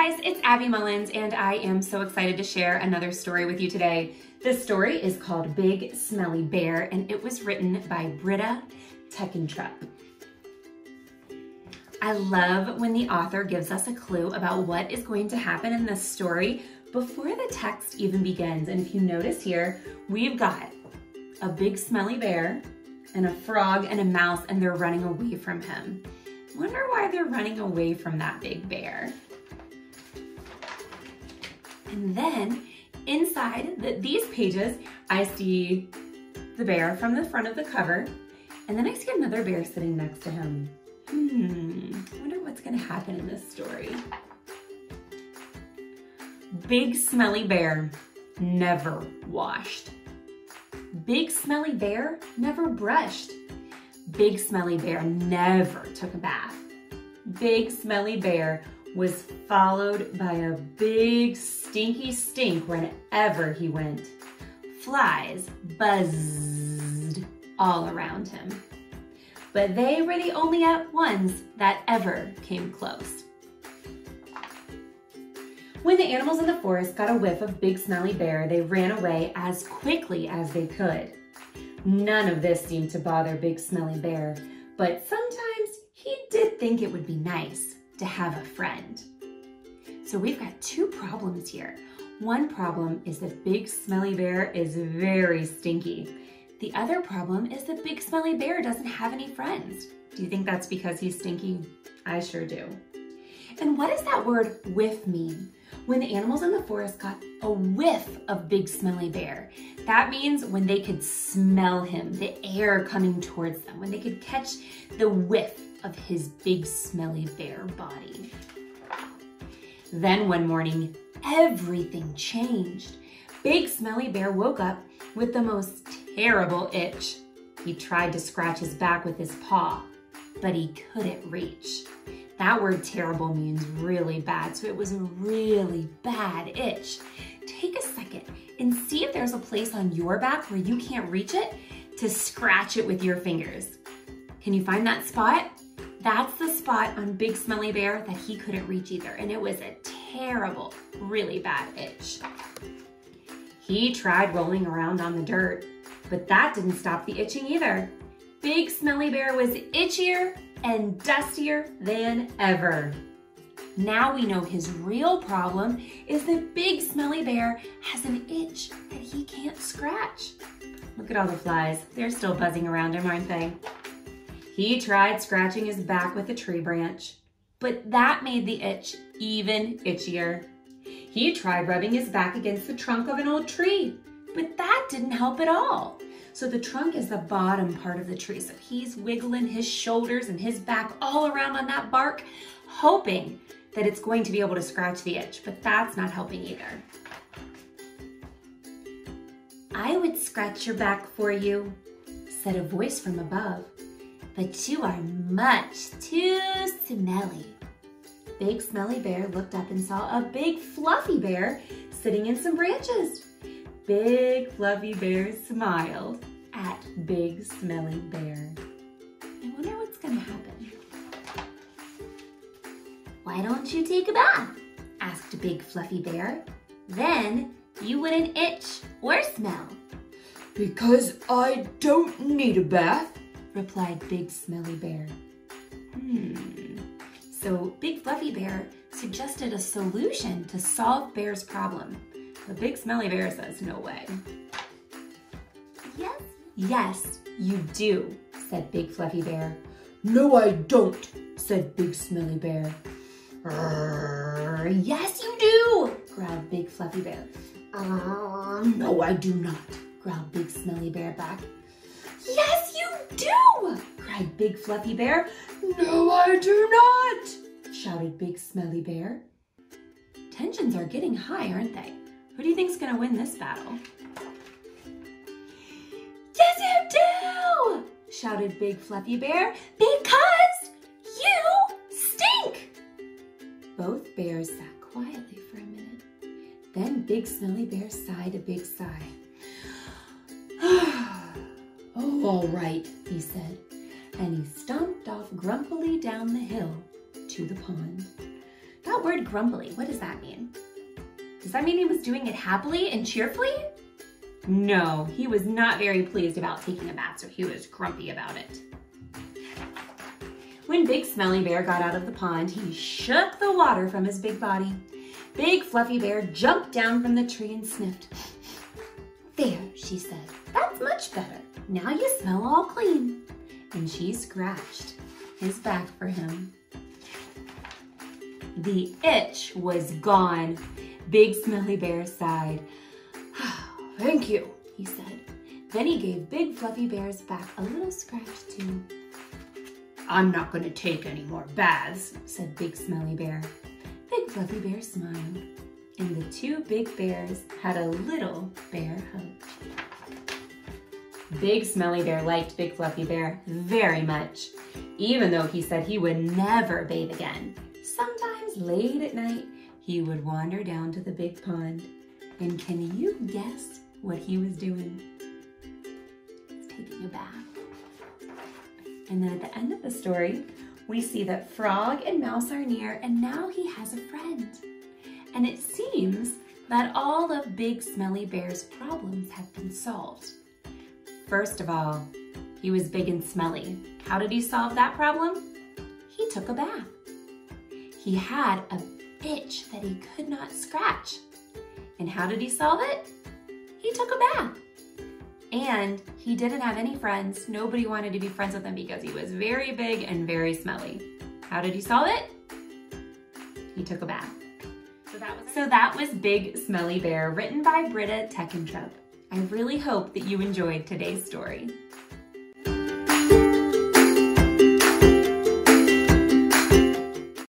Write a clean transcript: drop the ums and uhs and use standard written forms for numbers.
guys, it's Abby Mullins, and I am so excited to share another story with you today. This story is called Big Smelly Bear, and it was written by Britta Teckentrup. I love when the author gives us a clue about what is going to happen in this story before the text even begins. And if you notice here, we've got a big smelly bear and a frog and a mouse, and they're running away from him. Wonder why they're running away from that big bear. And then inside these pages, I see the bear from the front of the cover, and then I see another bear sitting next to him. I wonder what's gonna happen in this story. Big smelly bear, never washed. Big smelly bear, never brushed. Big smelly bear never took a bath. Big smelly bear was followed by a big stinky stink wherever he went. Flies buzzed all around him. But they were the only ones that ever came close. When the animals in the forest got a whiff of Big Smelly Bear, they ran away as quickly as they could. None of this seemed to bother Big Smelly Bear, but sometimes he did think it would be nice to have a friend. So we've got two problems here. One problem is that Big Smelly Bear is very stinky. The other problem is that Big Smelly Bear doesn't have any friends. Do you think that's because he's stinky? I sure do. And what does that word whiff mean? When the animals in the forest got a whiff of Big Smelly Bear, that means when they could smell him, the air coming towards them, when they could catch the whiff of his big smelly bear body. Then one morning, everything changed. Big Smelly Bear woke up with the most terrible itch. He tried to scratch his back with his paw, but he couldn't reach. That word terrible means really bad, so it was a really bad itch. Take a second and see if there's a place on your back where you can't reach it to scratch it with your fingers. Can you find that spot? That's the spot on Big Smelly Bear that he couldn't reach either, and it was a terrible, really bad itch. He tried rolling around on the dirt, but that didn't stop the itching either. Big Smelly Bear was itchier and dustier than ever. Now we know his real problem is that Big Smelly Bear has an itch that he can't scratch. Look at all the flies. They're still buzzing around him, aren't they? He tried scratching his back with a tree branch, but that made the itch even itchier. He tried rubbing his back against the trunk of an old tree, but that didn't help at all. So the trunk is the bottom part of the tree, so he's wiggling his shoulders and his back all around on that bark, hoping that it's going to be able to scratch the itch, but that's not helping either. "I would scratch your back for you," said a voice from above, "but you are much too smelly." Big Smelly Bear looked up and saw a big fluffy bear sitting in some branches. Big Fluffy Bear smiled at Big Smelly Bear. I wonder what's gonna happen. "Why don't you take a bath?" asked Big Fluffy Bear. "Then you wouldn't itch or smell." "Because I don't need a bath," replied Big Smelly Bear. So Big Fluffy Bear suggested a solution to solve Bear's problem. But Big Smelly Bear says, "No way." Yes, you do," said Big Fluffy Bear. "No, I don't," said Big Smelly Bear. "Yes, you do," growled Big Fluffy Bear. "No, I do not," growled Big Smelly Bear back. "Yes, you do," cried Big Fluffy Bear. "No, I do not," shouted Big Smelly Bear. Tensions are getting high, aren't they? Who do you think's gonna win this battle? "Yes, you do!" shouted Big Fluffy Bear, "because you stink!" Both bears sat quietly for a minute. Then Big Smelly Bear sighed a big sigh. "Oh, all right," he said, and he stomped off grumpily down the hill to the pond. That that word grumpily? What does that mean? Does that mean he was doing it happily and cheerfully? No, he was not very pleased about taking a bath, so he was grumpy about it. When Big Smelly Bear got out of the pond, he shook the water from his big body. Big Fluffy Bear jumped down from the tree and sniffed. There, she said, that's much better. Now you smell all clean. And she scratched his back for him. The itch was gone. Big Smelly Bear sighed. Thank you, he said. Then he gave Big Fluffy Bear's back a little scratch too. I'm not going to take any more baths, said Big Smelly Bear. Big Fluffy Bear smiled, and the two big bears had a little bear hug. Big Smelly Bear liked Big Fluffy Bear very much, even though he said he would never bathe again. Sometimes late at night, he would wander down to the big pond. And can you guess what he was doing? He's taking a bath. And then at the end of the story, we see that Frog and Mouse are near, and now he has a friend. And it seems that all of Big Smelly Bear's problems have been solved. First of all, he was big and smelly. How did he solve that problem? He took a bath. He had an itch that he could not scratch. And how did he solve it? He took a bath. And he didn't have any friends. Nobody wanted to be friends with him because he was very big and very smelly. How did he solve it? He took a bath. So that was Big Smelly Bear, written by Britta Teckentrup. I really hope that you enjoyed today's story.